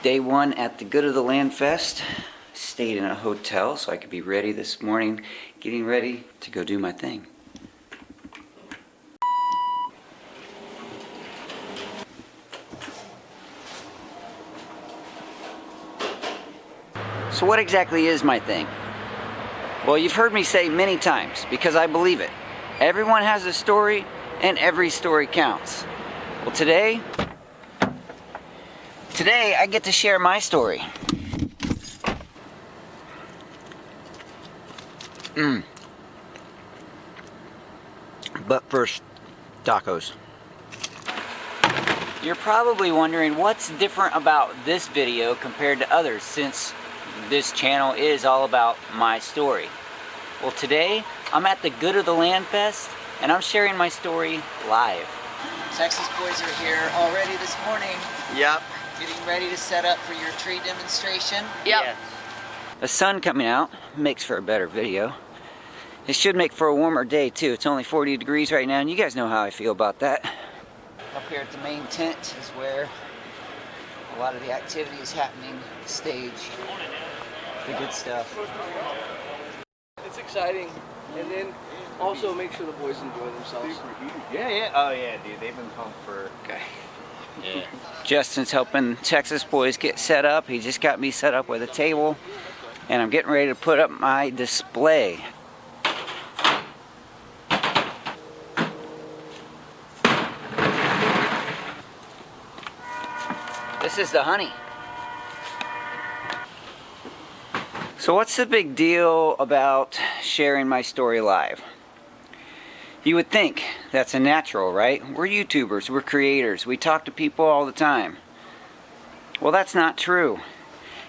Day one at the Good of the Land Fest. Stayed in a hotel so I could be ready this morning, getting ready to go do my thing. So what exactly is my thing? Well, you've heard me say many times, because I believe it. Everyone has a story, and every story counts. Well, today I get to share my story. But first, tacos. You're probably wondering what's different about this video compared to others, since this channel is all about my story. Well, today I'm at the Good of the Land Fest and I'm sharing my story live. Texas boys are here already this morning. Yep. Getting ready to set up for your tree demonstration. Yep. Yeah. The sun coming out makes for a better video. It should make for a warmer day too. It's only 40 degrees right now and you guys know how I feel about that. Up here at the main tent is where a lot of the activity is happening, the stage, the good stuff. It's exciting, and then also make sure the boys enjoy themselves. Yeah. Oh yeah, dude, they've been pumped for. Okay. Yeah. Justin's helping Texas boys get set up. He just got me set up with a table, and I'm getting ready to put up my display. This is the honey. So what's the big deal about sharing my story live? You would think that's a natural, right? We're YouTubers, we're creators, we talk to people all the time. Well, that's not true.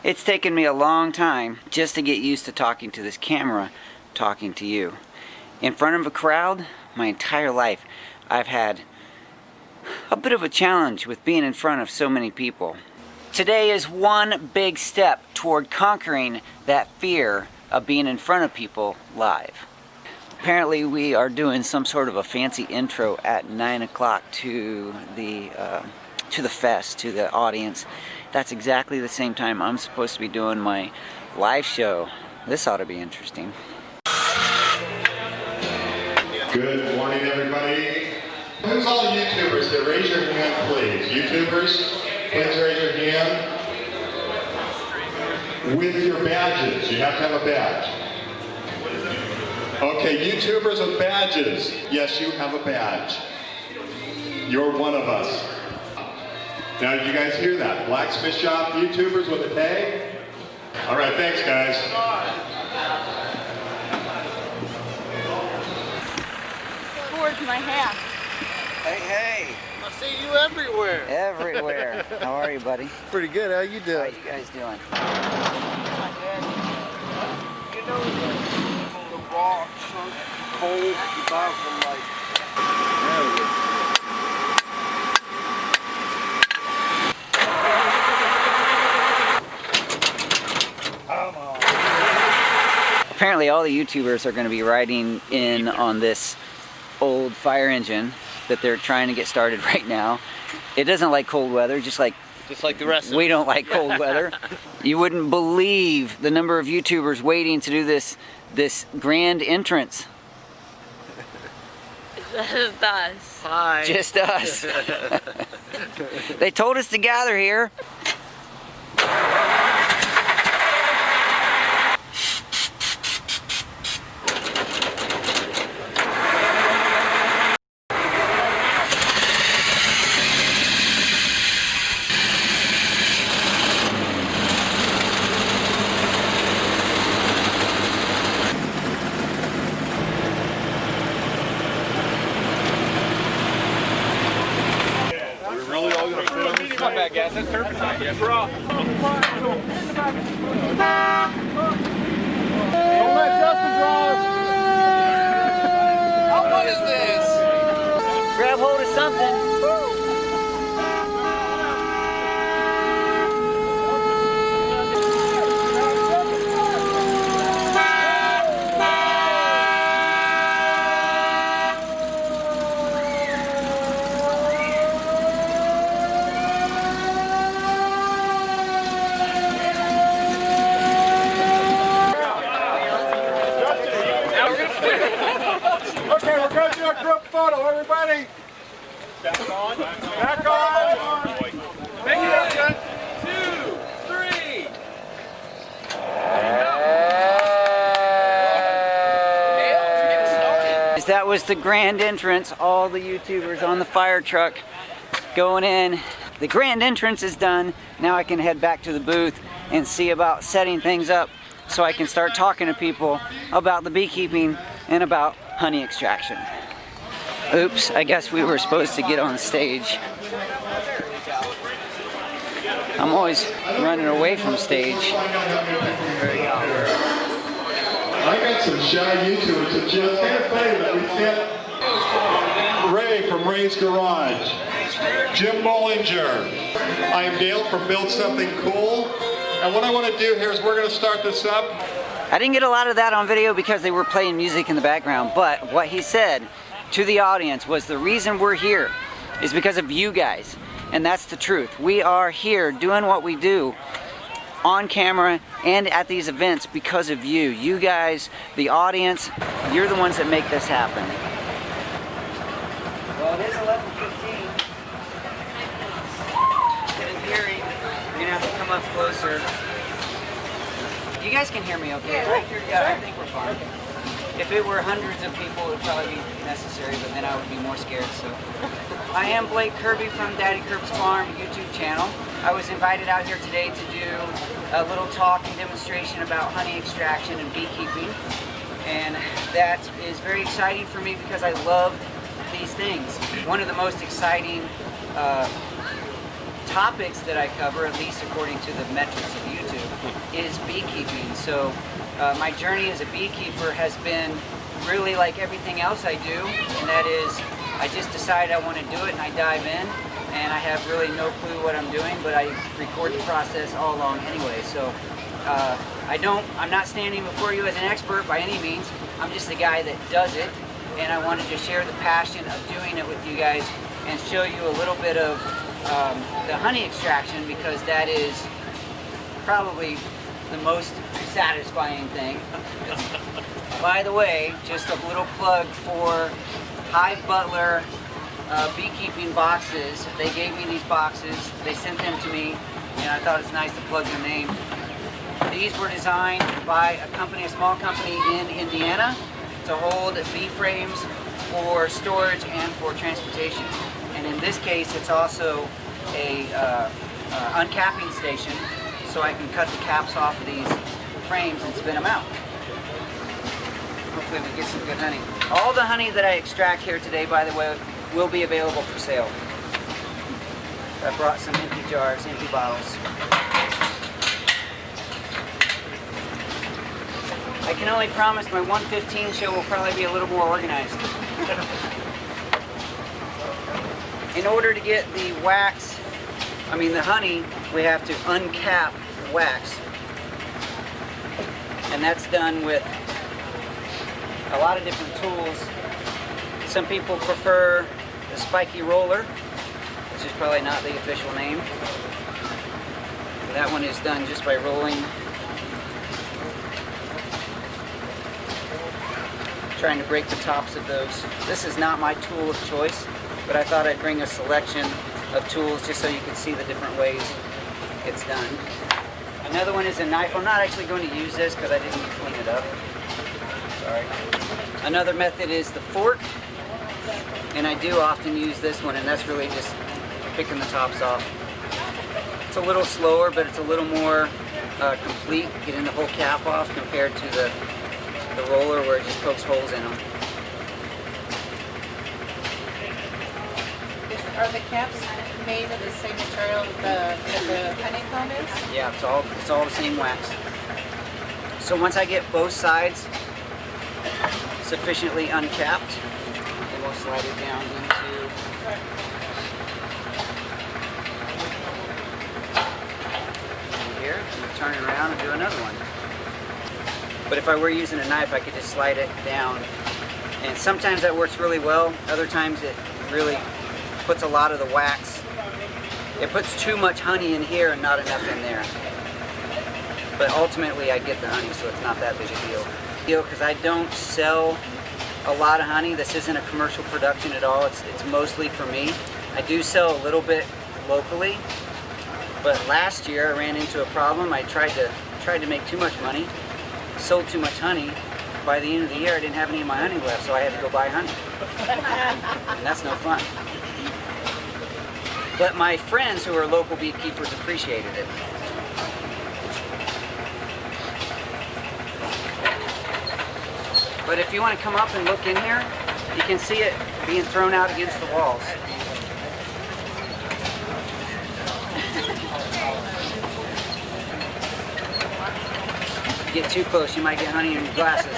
It's taken me a long time just to get used to talking to this camera, talking to you. In front of a crowd, my entire life, I've had a bit of a challenge with being in front of so many people. Today is one big step toward conquering that fear of being in front of people live. Apparently we are doing some sort of a fancy intro at 9 o'clock to the fest, to the audience. That's exactly the same time I'm supposed to be doing my live show. This ought to be interesting. Good morning, everybody. Who's all the YouTubers that raise your hand, please? YouTubers, please raise your hand. With your badges, you have to have a badge. Okay, YouTubers with badges. Yes, you have a badge. You're one of us. Now, did you guys hear that? Blacksmith shop YouTubers with a tag? All right, thanks, guys. Towards my hand. Hey. I see you everywhere. Everywhere. How are you, buddy? Pretty good. How you How doing? you guys doing? You know the raw chunk coal you buy from like. Come on. Apparently all the YouTubers are going to be riding in on this old fire engine that they're trying to get started right now. It doesn't like cold weather, just like the rest of we don't like cold weather. You wouldn't believe the number of YouTubers waiting to do this grand entrance. Just us. Hi. Just us. They told us to gather here. Gas, that's turpentine. Yes, raw. Don't let Justin drive. What is this? Grab hold of something. Back on. Back on. Make it up, John. 2, 3. That was the grand entrance. All the YouTubers on the fire truck going in. The grand entrance is done. Now I can head back to the booth and see about setting things up so I can start talking to people about the beekeeping and about honey extraction. Oops, I guess we were supposed to get on stage. I'm always running away from stage. I got some shy YouTubers that just can't play that we sent Ray from Ray's Garage, Jim Bollinger. I am Dale from Build Something Cool. And what I want to do here is we're going to start this up. I didn't get a lot of that on video because they were playing music in the background, but what he said to the audience was the reason we're here is because of you guys. And that's the truth. We are here doing what we do on camera and at these events because of you. You guys, the audience, you're the ones that make this happen. Well, it is 11:15. Couldn't hear him. You're gonna have to come up closer. You guys can hear me okay, right? Yeah, I think we're fine. If it were hundreds of people, it would probably be necessary, but then I would be more scared, so. I am Blake Kirby from Daddy Kirb's Farm YouTube channel. I was invited out here today to do a little talk and demonstration about honey extraction and beekeeping. And that is very exciting for me because I love these things. One of the most exciting topics that I cover, at least according to the metrics of YouTube, is beekeeping. So my journey as a beekeeper has been really like everything else I do, and that is I just decide I want to do it and I dive in, and I have really no clue what I'm doing, but I record the process all along anyway. So I'm not standing before you as an expert by any means. I'm just the guy that does it, and I wanted to share the passion of doing it with you guys and show you a little bit of the honey extraction, because that is probably the most satisfying thing. By the way, just a little plug for Hive Butler beekeeping boxes. They gave me these boxes, they sent them to me, and I thought it's nice to plug their name. These were designed by a small company in Indiana to hold bee frames for storage and for transportation. And in this case, it's also a uncapping station, so I can cut the caps off of these frames and spin them out. Hopefully we get some good honey. All the honey that I extract here today, by the way, will be available for sale. I brought some empty jars, empty bottles. I can only promise my 1:15 show will probably be a little more organized. In order to get the wax, the honey, we have to uncap the wax. And that's done with a lot of different tools. Some people prefer the spiky roller, which is probably not the official name. That one is done just by rolling, trying to break the tops of those. This is not my tool of choice, but I thought I'd bring a selection of tools just so you can see the different ways it's done. Another one is a knife. I'm not actually going to use this because I didn't clean it up. Sorry. Another method is the fork, and I do often use this one, and that's really just picking the tops off. It's a little slower, but it's a little more complete, getting the whole cap off compared to the roller where it just pokes holes in them. Are the caps made of the same material that the honeycomb is? Yeah, it's all the same wax. So once I get both sides sufficiently uncapped, then we'll slide it down into here, and we'll turn it around and do another one. But if I were using a knife, I could just slide it down. And sometimes that works really well. Other times it really puts a lot of the wax. It puts too much honey in here and not enough in there. But ultimately I get the honey, so it's not that big a deal. Because I don't sell a lot of honey. This isn't a commercial production at all. It's mostly for me. I do sell a little bit locally, but last year I ran into a problem. I tried to make too much money, sold too much honey. By the end of the year, I didn't have any of my honey left, so I had to go buy honey. And that's no fun. But my friends who are local beekeepers appreciated it. But if you want to come up and look in here, you can see it being thrown out against the walls. Get too close, you might get honey in your glasses.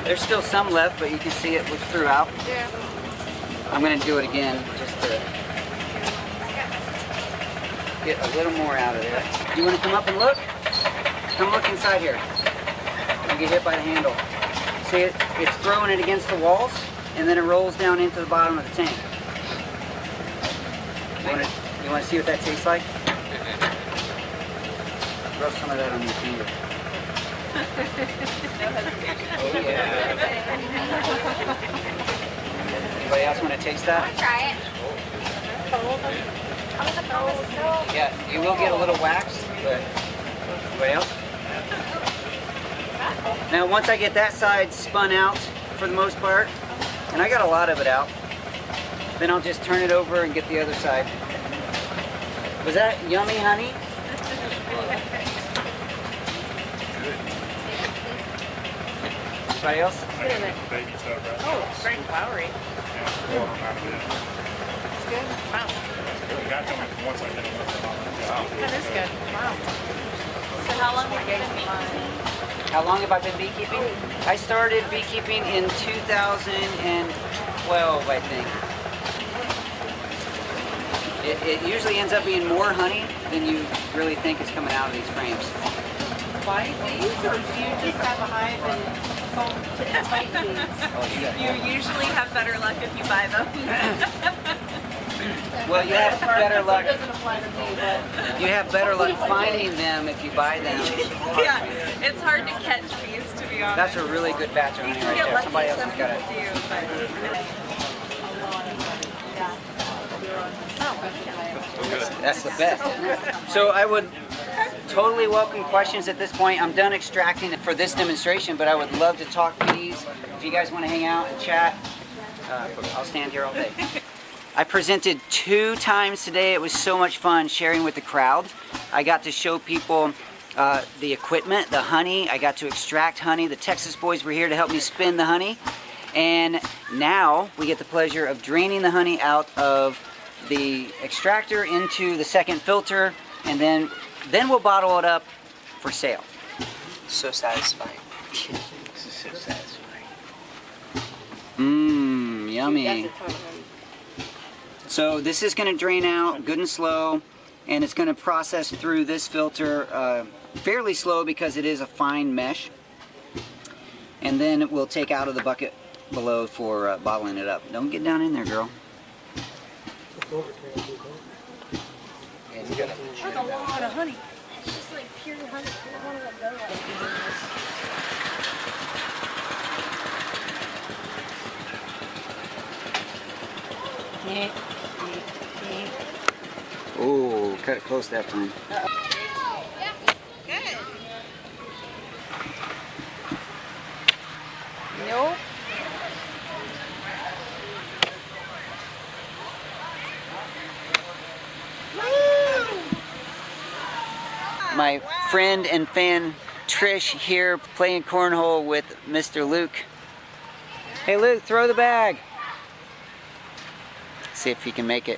There's still some left, but you can see it throughout. Yeah. I'm going to do it again just to get a little more out of there. You want to come up and look? Come look inside here. You get hit by the handle. See it? It's throwing it against the walls, and then it rolls down into the bottom of the tank. You want to see what that tastes like? Rub some of that on your finger. Oh yeah. Anybody else want to taste that? Try it. Yeah, you will get a little wax, but anybody else? Now once I get that side spun out for the most part, and I got a lot of it out, then I'll just turn it over and get the other side. Was that yummy, honey? Anybody else? Baby stuff, right? Oh, it's very flowery. It's good. Wow. The guy told me once I hit him with the wow. That is good. Wow. So how long have you been beekeeping? How long have I been beekeeping? I started beekeeping in 2012, I think. It usually ends up being more honey than you really think is coming out of these frames. Buy these, or do you just have a hive and hope to invite these? Oh, you got You usually have better luck if you buy them. Well, you have better luck. It doesn't apply to me, but You have better luck finding them if you buy them. Yeah, it's hard to catch these, to be honest. That's a really good batch of You honey can right get there. lucky, Somebody else some has got people it. do, but... That's the best. So I would totally welcome questions at this point. I'm done extracting it for this demonstration, but I would love to talk bees. If you guys want to hang out and chat, I'll stand here all day. I presented 2 times today. It was so much fun sharing with the crowd. I got to show people the equipment, the honey. I got to extract honey. The Texas boys were here to help me spin the honey. And now we get the pleasure of draining the honey out of the extractor into the second filter, and then we'll bottle it up for sale. So satisfying. So satisfying. Mmm, yummy. So this is going to drain out good and slow, and it's going to process through this filter fairly slow because it is a fine mesh. And then it will take out of the bucket below for bottling it up. Don't get down in there, girl. that's a lot of honey. It's just like pure honey. I don't want to let go of it. Oh, cut it close that time. Good. Nope. My friend and fan Trish here playing cornhole with Mr. Luke. Hey Luke, throw the bag. See if he can make it.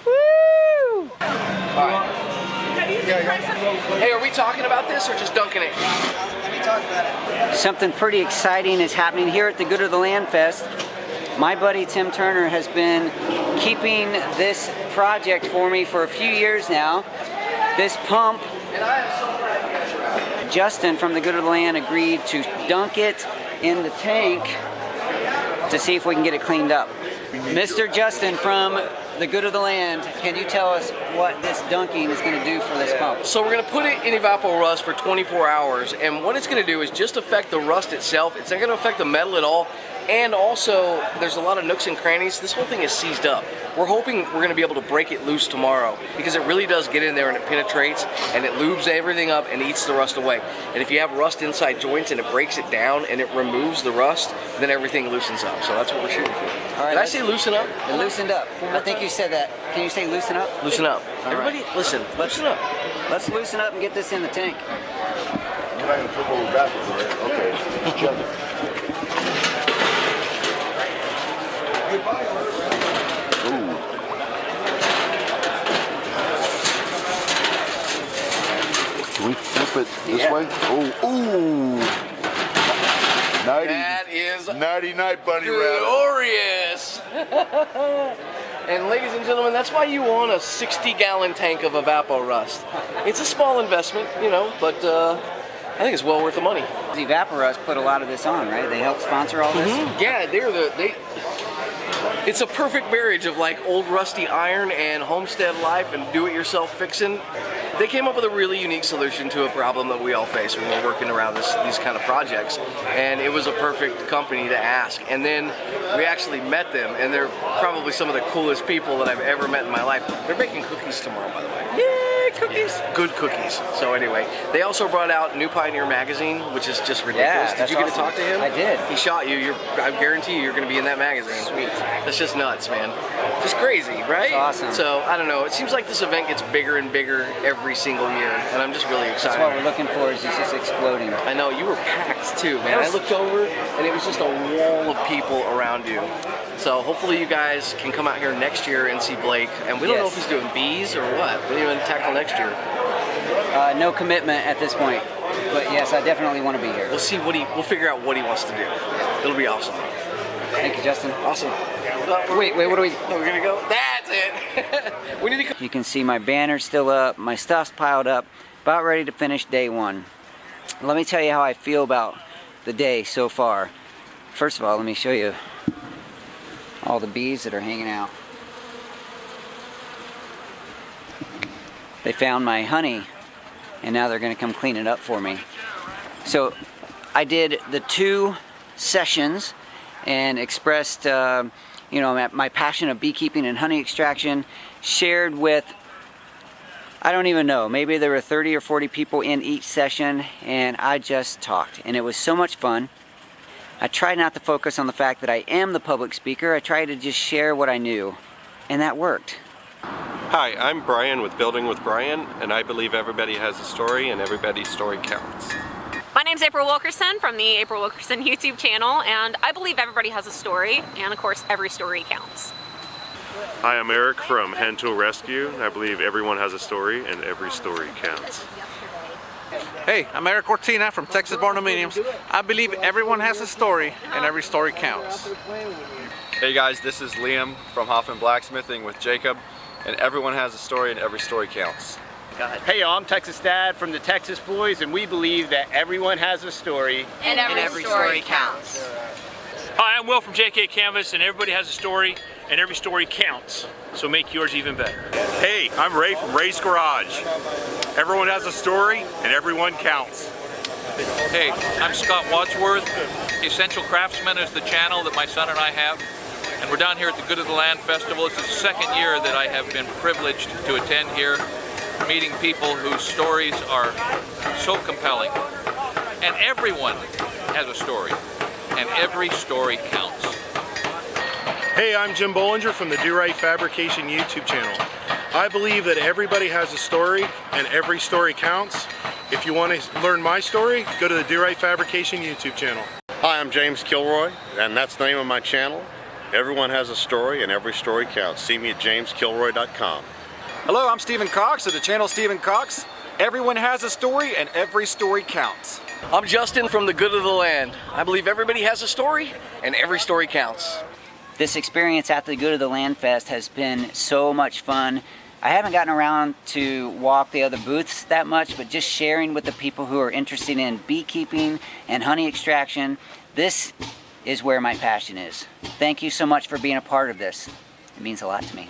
Woo! Hey, are we talking about this or just dunking it? Something pretty exciting is happening here at the Good of the Land Fest. My buddy Tim Turner has been keeping this project for me for a few years now. This pump, Justin from the Good of the Land agreed to dunk it in the tank to see if we can get it cleaned up. Mr. Justin from the good of the land, can you tell us what this dunking is going to do for this pump? So we're going to put it in Epo Rust for 24 hours, and what it's going to do is just affect the rust itself. It's not going to affect the metal at all, and also there's a lot of nooks and crannies. This whole thing is seized up. We're hoping we're going to be able to break it loose tomorrow, because it really does get in there and it penetrates and it lubes everything up and eats the rust away. And if you have rust inside joints and it breaks it down and it removes the rust, then everything loosens up. So that's what we're shooting for. All right, Did I say loosen up? It loosened up. I think you said that. Can you say loosen up? Loosen up. All Everybody, right. listen. Loosen up. Let's loosen up and get this in the tank. You're not gonna flip over backwards, right? Okay. Check it. Can we flip it this way? Oh, ooh. Nighty. That is Nighty night, bunny rabbit. glorious. And ladies and gentlemen, that's why you want a 60-gallon tank of Epo Rust. It's a small investment, you know, but I think it's well worth the money. Epo Rust put a lot of this on, right? They helped sponsor all this? Yeah, it's a perfect marriage of like old rusty iron and homestead life and do-it-yourself fixing. They came up with a really unique solution to a problem that we all face when we're working around these kind of projects, and it was a perfect company to ask. And then we actually met them, and they're probably some of the coolest people that I've ever met in my life. They're baking cookies tomorrow, by the way. Yay, cookies! Good cookies. So anyway, they also brought out New Pioneer magazine, which is just ridiculous. Yeah, did you get to awesome. talk to him? I did. He shot you. I guarantee you're going to be in that magazine. Sweet. That's just nuts, man. Just crazy, right? That's awesome. So I don't know. It seems like this event gets bigger and bigger every single year, and I'm just really excited. That's what we're looking for, is it's just exploding. I know, you were packed too, man. I looked over and it was just a wall of people around you. So hopefully you guys can come out here next year and see Blake. And we don't know if he's doing bees or what. What are you going to tackle next year? No commitment at this point, but yes, I definitely want to be here. We'll see we'll figure out what he wants to do. It'll be awesome. Thank you, Justin. Awesome. Wait, what do we... We're going to go. That's it. We need to... You can see my banner's still up, my stuff's piled up, about ready to finish day one. Let me tell you how I feel about the day so far. First of all, let me show you all the bees that are hanging out. They found my honey, and now they're going to come clean it up for me. So I did the 2 sessions and expressed you know, my passion of beekeeping and honey extraction, shared with, I don't even know, maybe there were 30 or 40 people in each session, and I just talked, and it was so much fun. I tried not to focus on the fact that I am the public speaker. I tried to just share what I knew, and that worked. Hi, I'm Brian with Building with Brian, and I believe everybody has a story and everybody's story counts. My name's April Wilkerson from the April Wilkerson YouTube channel, and I believe everybody has a story, and of course every story counts. Hi, I'm Eric from Hand Tool Rescue. I believe everyone has a story and every story counts. Hey, I'm Eric Cortina from Texas Born Aluminiums. I believe everyone has a story and every story counts. Hey guys, this is Liam from Hoffman Blacksmithing with Jacob, and everyone has a story and every story counts. Hey y'all, I'm Texas Dad from the Texas Boys, and we believe that everyone has a story And every story counts. Hi, I'm Will from JK Canvas, and everybody has a story and every story counts. So make yours even better. Hey, I'm Ray from Ray's Garage. Everyone has a story and everyone counts. Hey, I'm Scott Wadsworth. Essential Craftsman is the channel that my son and I have. And we're down here at the Good of the Land Festival. It's the second year that I have been privileged to attend here, meeting people whose stories are so compelling. And everyone has a story, and every story counts. Hey, I'm Jim Bollinger from the Do Right Fabrication YouTube channel. I believe that everybody has a story, and every story counts. If you want to learn my story, go to the Do Right Fabrication YouTube channel. Hi, I'm James Kilroy, and that's the name of my channel. Everyone has a story, and every story counts. See me at jameskilroy.com. Hello, I'm Stephen Cox of the channel Stephen Cox. Everyone has a story and every story counts. I'm Justin from the Good of the Land. I believe everybody has a story and every story counts. This experience at the Good of the Land Fest has been so much fun. I haven't gotten around to walk the other booths that much, but just sharing with the people who are interested in beekeeping and honey extraction, this is where my passion is. Thank you so much for being a part of this. It means a lot to me.